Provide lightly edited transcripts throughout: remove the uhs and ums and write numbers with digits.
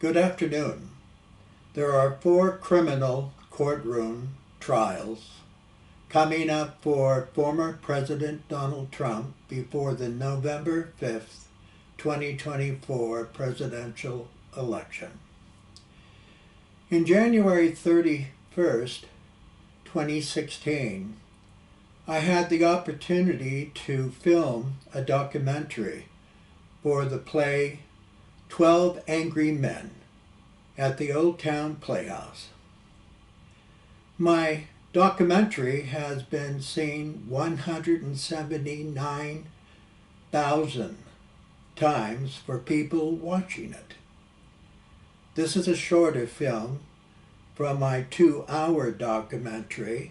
Good afternoon. There are 4 criminal courtroom trials coming up for former President Donald Trump before the November 5th, 2024 presidential election. In January 31st, 2016, I had the opportunity to film a documentary for the play 12 Angry Men at the Old Town Playhouse. My documentary has been seen 179,000 times for people watching it. This is a shorter film from my 2-hour documentary,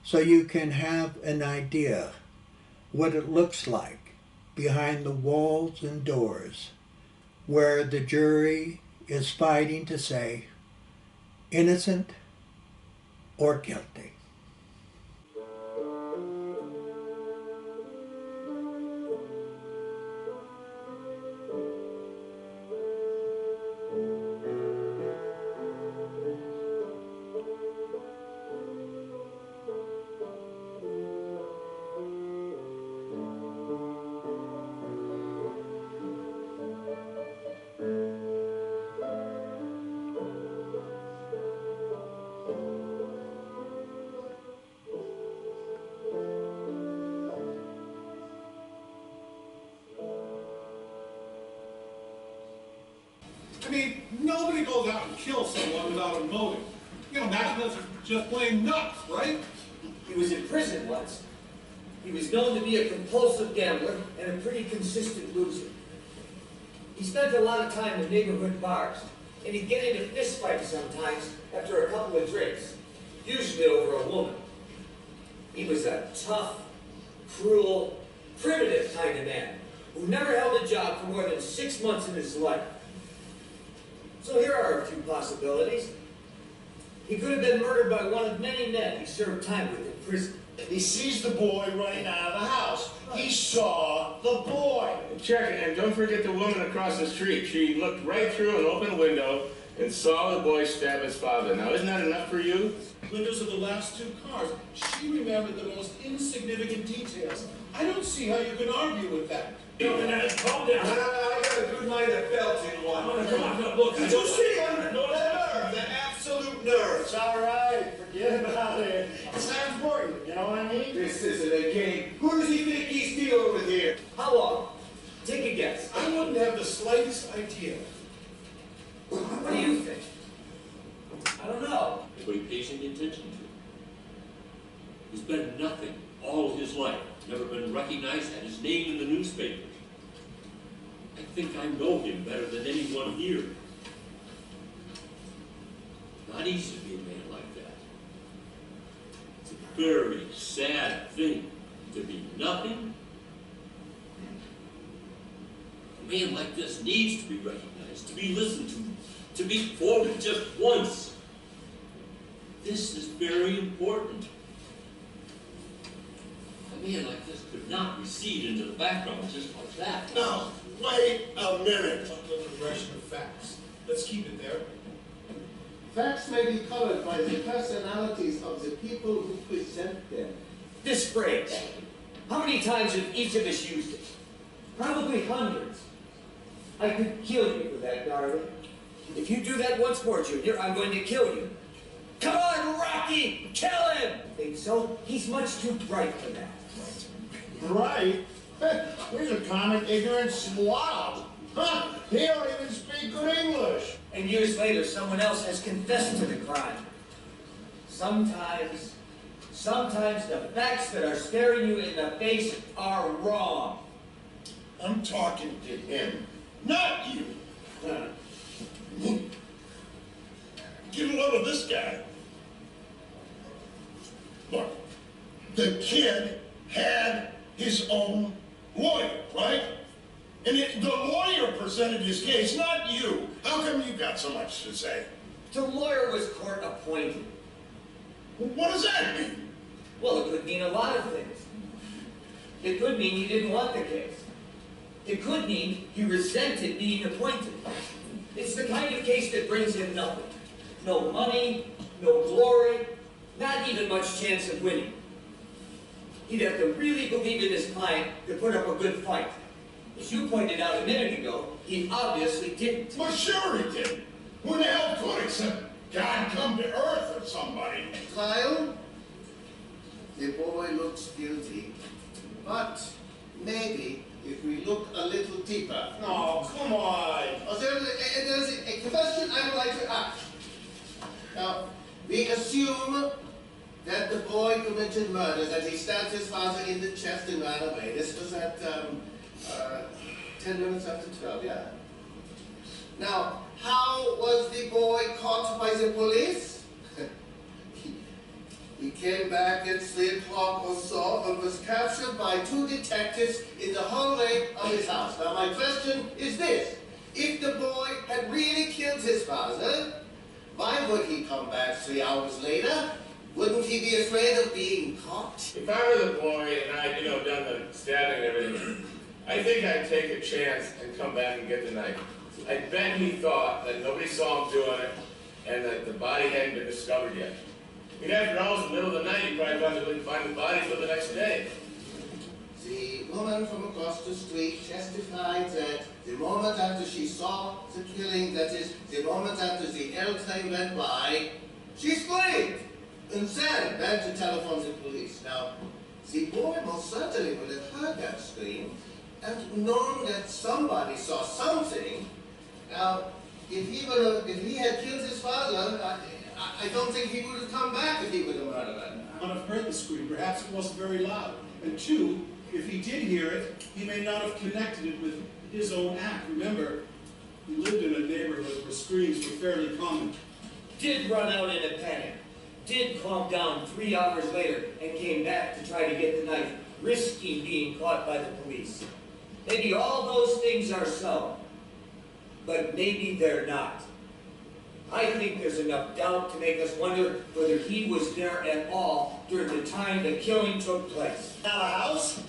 so you can have an idea what it looks like behind the walls and doors where the jury is fighting to say innocent or guilty. I mean, nobody goes out and kills someone without a motive. You know, that's just plain nuts, right? He was in prison once. He was known to be a compulsive gambler and a pretty consistent loser. He spent a lot of time in neighborhood bars, and he'd get into fistfights sometimes after a couple of drinks, usually over a woman. He was a tough, cruel, primitive kind of man who never held a job for more than 6 months in his life. So here are a few possibilities. He could have been murdered by one of many men he served time with in prison. He sees the boy running out of the house. He saw the boy. Check it, and don't forget the woman across the street. She looked right through an open window and saw the boy stab his father. Now, isn't that enough for you? Windows of the last 2 cars. She remembered the most insignificant details. I don't see how you can argue with that. Calm down. I got a good line of belts in one. Come on, look. Did you see him? No, the nerve, the absolute nerve. It's all right. Forget about it. It sounds important, you know what I mean? This isn't a game. Who does he think he's dealing with here? How long? Take a guess. I wouldn't have the slightest idea. What do you think? I don't know. What he pays any attention to. He's been nothing all his life. Never been recognized, had his name in the newspapers. I think I know him better than anyone here. Not easy to be a man like that. It's a very sad thing to be nothing. A man like this needs to be recognized, to be listened to be quoted just once. This is very important. A man like this could not recede into the background just like that. No, wait a minute. Under the direction of facts. Let's keep it there. Facts may be colored by the personalities of the people who present them. This phrase. How many times have each of us used it? Probably hundreds. I could kill you for that, darling. If you do that once more, Junior, I'm going to kill you. Come on, Rocky! Kill him! Think so? He's much too bright for that. Right? He's a common ignorant slob. Huh? He don't even speak good English. And years later, someone else has confessed to the crime. Sometimes the facts that are staring you in the face are wrong. I'm talking to him, not you. Get a load of this guy. Look, the kid had his own lawyer, right? And the lawyer presented his case, not you. How come you got so much to say? The lawyer was court appointed. What does that mean? Well, it could mean a lot of things. It could mean he didn't want the case. It could mean he resented being appointed. It's the kind of case that brings him nothing. No money, no glory, not even much chance of winning. He'd have to really believe in his client to put up a good fight. As you pointed out a minute ago, he obviously didn't. Well, sure he did. Who the hell could except God come to earth or somebody? Kyle, the boy looks guilty, but maybe if we look a little deeper. No, come on. Oh, there's a question I would like to ask. Now, we assume that the boy committed murder, that he stabbed his father in the chest and ran away. This was at 10 minutes after 12, yeah. Now, how was the boy caught by the police? He came back at 3 o'clock or so and was captured by 2 detectives in the hallway of his house. Now, my question is this. If the boy had really killed his father, why would he come back 3 hours later? Wouldn't he be afraid of being caught? If I were the boy and I'd, done the stabbing and everything, I think I'd take a chance and come back and get the knife. I bet he thought that nobody saw him doing it and that the body hadn't been discovered yet. After all, it was the middle of the night, he probably thought they wouldn't find the body until the next day. The woman from across the street testified that the moment after she saw the killing, that is, the moment after the airplane went by, she screamed and said, begged to telephone the police. Now, the boy most certainly would have heard that scream and known that somebody saw something. Now, if he had killed his father, I don't think he would have come back if he would have murdered him. Not have heard the scream. Perhaps it wasn't very loud. And 2, if he did hear it, he may not have connected it with his own act. Remember, he lived in a neighborhood where screams were fairly common. Did run out in a panic. Did calm down 3 hours later and came back to try to get the knife, risking being caught by the police. Maybe all those things are so, but maybe they're not. I think there's enough doubt to make us wonder whether he was there at all during the time the killing took place. Out of house?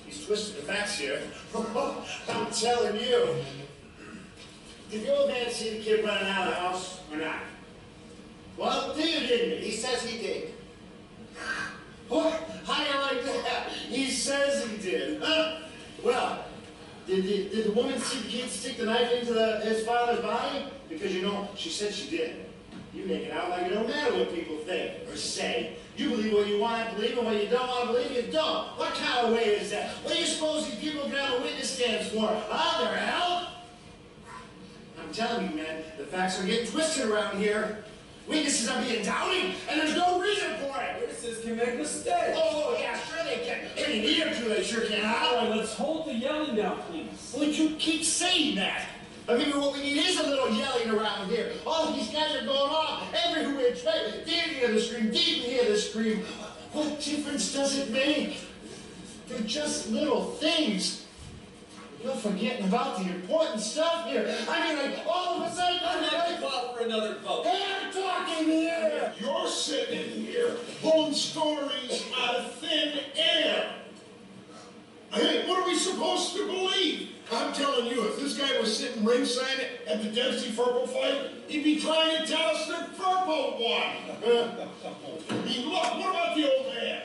He's twisted the facts here. I'm telling you. Did the old man see the kid running out of the house or not? Well, did you, didn't he? He says he did. What? How do you like that? He says he did. Huh? Well, did the woman see the kid stick the knife into his father's body? Because, she said she did. You make it out like it don't matter what people think or say. You believe what you want to believe, and what you don't want to believe, you don't. What kind of way is that? What do you suppose these people get on witness stands for? Huh? Their help? I'm telling you, man, the facts are getting twisted around here. Witnesses are being doubted, and there's no reason for it. Witnesses can make mistakes. Oh, yeah, sure they can. In a year or 2, they sure can. All right, let's hold the yelling down, please. Would you keep saying that? I mean, what we need is a little yelling around here. All these guys are going off every which way. Did you hear the scream? Did you hear the scream? What difference does it make? They're just little things. You're forgetting about the important stuff here. I mean, like, all of a sudden... I'm not going to call for another vote. Hey, I'm talking here! You're sitting here pulling stories out of thin air. Hey, what are we supposed to believe? I'm telling you, if this guy was sitting ringside at the Dempsey-Furpo fight, he'd be trying to tell us that Furpo won. I mean, look, what about the old man?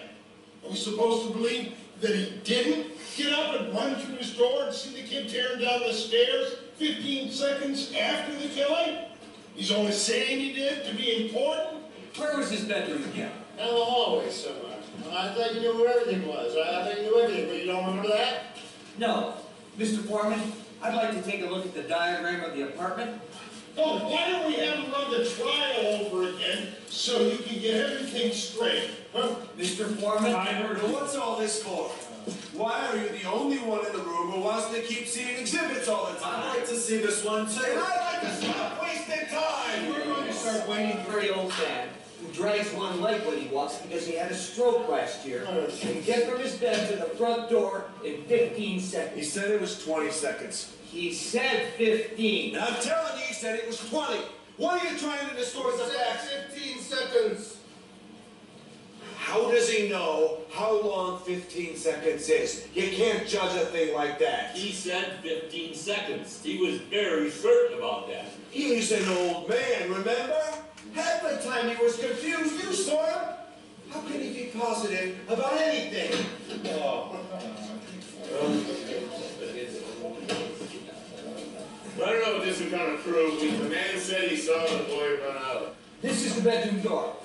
Are we supposed to believe that he didn't get up and run through his door and see the kid tearing down the stairs 15 seconds after the killing? He's only saying he did to be important? Where was his bedroom again? Down the hallway somewhere. I thought you knew where everything was. I thought you knew everything, but you don't remember that? No. Mr. Foreman, I'd like to take a look at the diagram of the apartment. Oh, why don't we have him run the trial over again so you can get everything straight? Huh? Mr. Foreman? What's all this for? Why are you the only one in the room who wants to keep seeing exhibits all the time? I'd like to see this one too. And I'd like to stop wasting time! We're going to start waiting for the old man who drags one leg when he walks because he had a stroke last year and get from his bed to the front door in 15 seconds. He said it was 20 seconds. He said 15. I'm telling you, he said it was 20. What are you trying to distort the facts? 15 seconds. How does he know how long 15 seconds is? You can't judge a thing like that. He said 15 seconds. He was very certain about that. He's an old man, remember? Half the time he was confused. You saw him. How can he be positive about anything? Well, I don't know what this is going to prove. The man said he saw the boy run out. This is the bedroom door.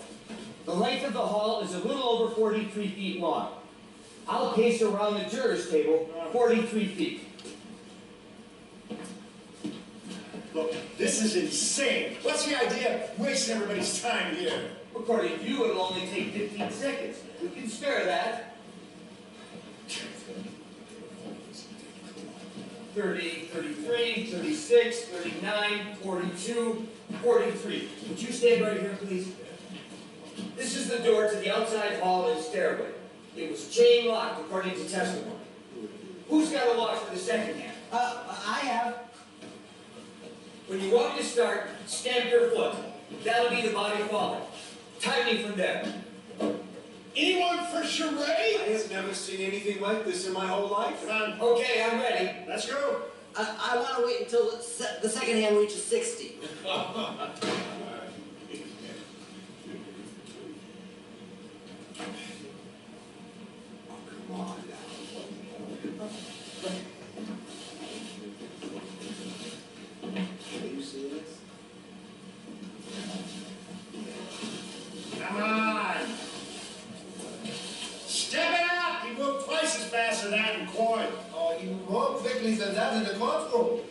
The length of the hall is a little over 43 feet long. I'll pace around the juror's table 43 feet. Look, this is insane. What's the idea of wasting everybody's time here? According to you, it'll only take 15 seconds. We can spare that. 30, 33, 36, 39, 42, 43. Would you stand right here, please? This is the door to the outside hall and stairway. It was chain locked according to testimony. Who's got a lock for the second hand? I have. When you want to start, stamp your foot. That'll be the body falling. Timing from there. Anyone for charade? I have never seen anything like this in my whole life. Okay, I'm ready. Let's go. I want to wait until the second hand reaches 60. Come on now. Can you see this? Come on. Step it up. You move twice as fast as that in court. Oh, even more quickly than that in the courtroom.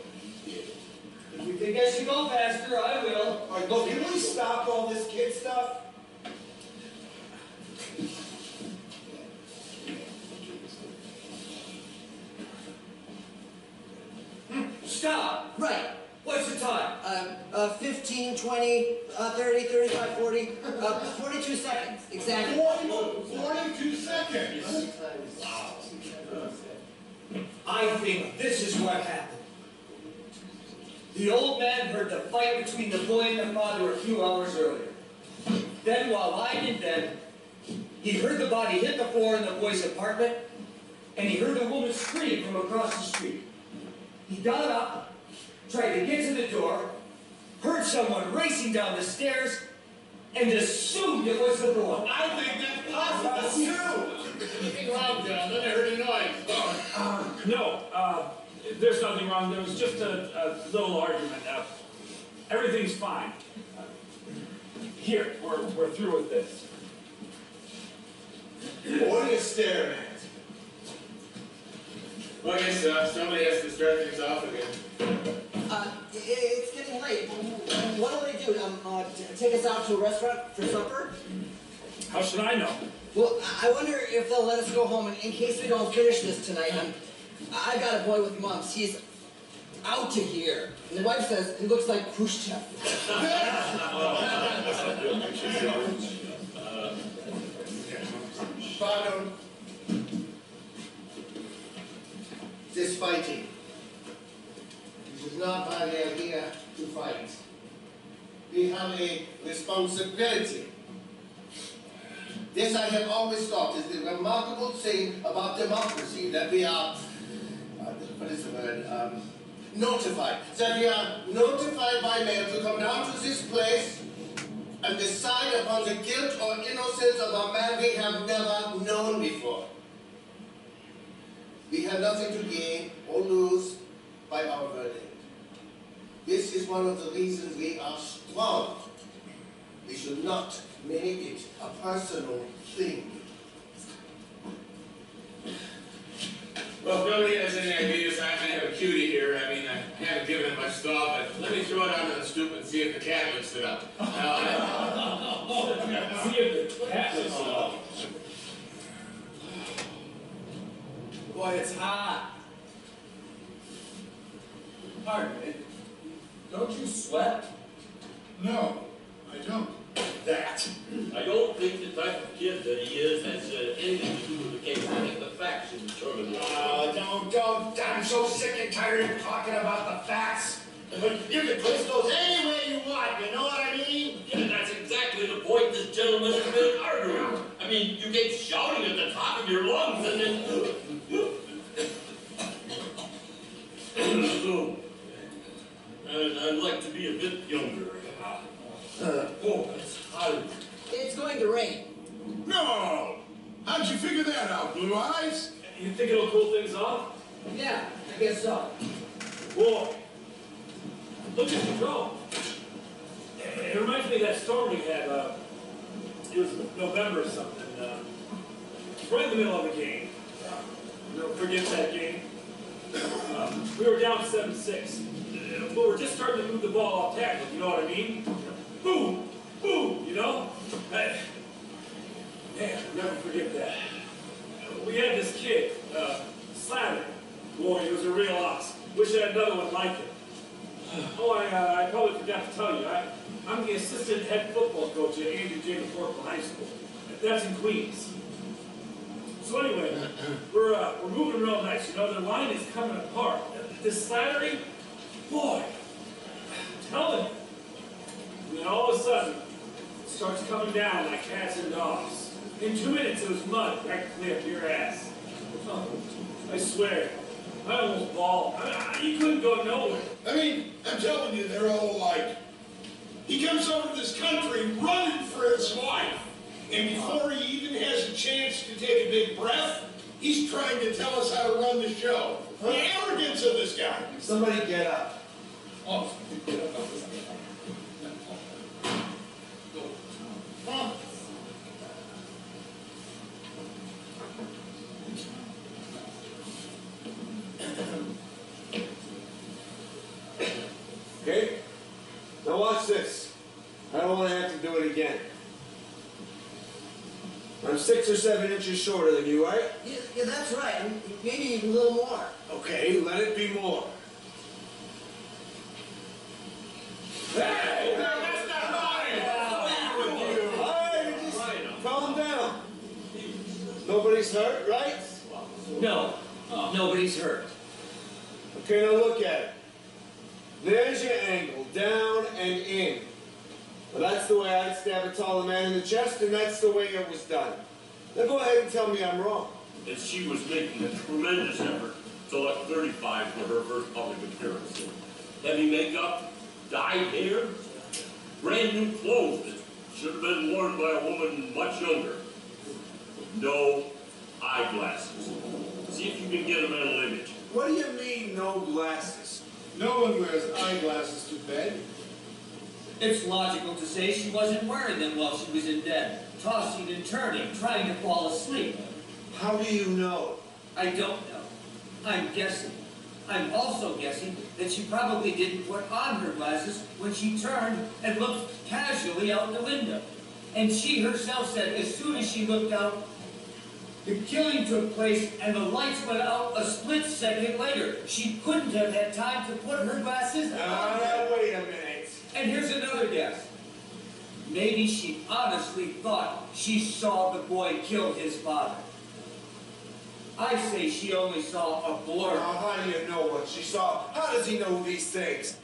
If you think I should go faster, I will. All right, look, can we stop all this kid stuff? Stop! Right. What's the time? 15, 20, 30, 35, 40, 42 seconds. Exactly. 42 seconds. I think this is what happened. The old man heard the fight between the boy and the father a few hours earlier. Then, while lying in bed, he heard the body hit the floor in the boy's apartment, and he heard a woman scream from across the street. He got up, tried to get to the door, heard someone racing down the stairs, and assumed it was the boy. I think that's possible, too. Anything wrong, gentlemen? I heard a noise. No, there's nothing wrong. There was just a little argument. Everything's fine. Here, we're through with this. What are you staring at? Well, I guess somebody has to start things off again. It's getting late. What do they do? Take us out to a restaurant for supper? How should I know? Well, I wonder if they'll let us go home in case we don't finish this tonight. I got a boy with mumps. He's out to here. And the wife says he looks like Khrushchev. Pardon. This fighting. This is not why we are here to fight. We have a responsibility. This I have always thought is the remarkable thing about democracy, that we are, what is the word, notified. That we are notified by mail to come down to this place and decide upon the guilt or innocence of a man we have never known before. We have nothing to gain or lose by our verdict. This is one of the reasons we are strong. We should not make it a personal thing. Well, if nobody has any ideas, I have a cutie here. I mean, I haven't given it much thought, but let me throw it onto the stoop and see if the cat lifts it up. See if the cat lifts it up. Boy, it's hot. Pardon me. Don't you sweat? No, I don't. That. I don't think the type of kid that he is has anything to do with the case. I think the facts will determine it. Don't. I'm so sick and tired of talking about the facts. But you can twist those any way you want, you know what I mean? Yeah, that's exactly the point this gentleman has been arguing. I mean, you Oh, it's hot. It's going to rain. No! How'd you figure that out, Blue Eyes? You think it'll cool things off? Yeah, I guess so. Boy, look at the drone. It reminds me of that storm we had. It was November or something. Right in the middle of the game. Never forget that game. We were down 7-6. But we're just starting to move the ball off tackle, you know what I mean? Boom! Boom! You know? Man, I'll never forget that. We had this kid, Slatter. Boy, he was a real ox. Wish I had another one like him. Oh, I probably forgot to tell you. I'm the assistant head football coach at Andrew J. McCorkle High School. That's in Queens. So anyway, we're moving real nice. You know, the line is coming apart. This Slattery, boy, I'm telling you. And then all of a sudden, it starts coming down like cats and dogs. In 2 minutes, it was mud practically up your ass. Oh, I swear, I almost bawled. You couldn't go nowhere. I mean, I'm telling you, they're all alike. He comes over to this country running for his life. And before he even has a chance to take a big breath, he's trying to tell us how to run the show. The arrogance of this guy. Somebody get up. Oh. Okay? Now watch this. I don't want to have to do it again. I'm 6 or 7 inches shorter than you, right? Yeah, that's right. Maybe even a little more. Okay, let it be more. Hey! That's not mine! All right, just calm down. Nobody's hurt, right? No, nobody's hurt. Okay, now look at it. There's your angle, down and in. Well, that's the way I'd stab a taller man in the chest, and that's the way it was done. Now go ahead and tell me I'm wrong. And she was making a tremendous effort to look 35 for her first public appearance. Heavy makeup, dyed hair, brand new clothes that should have been worn by a woman much younger. No eyeglasses. See if you can get a mental image. What do you mean, no glasses? No one wears eyeglasses to bed. It's logical to say she wasn't wearing them while she was in bed, tossing and turning, trying to fall asleep. How do you know? I don't know. I'm guessing. I'm also guessing that she probably didn't put on her glasses when she turned and looked casually out the window. And she herself said as soon as she looked out, the killing took place and the lights went out a split second later. She couldn't have had time to put her glasses on. Now, wait a minute. And here's another guess. Maybe she honestly thought she saw the boy kill his father. I say she only saw a blur. Now, how do you know what she saw? How does he know these things?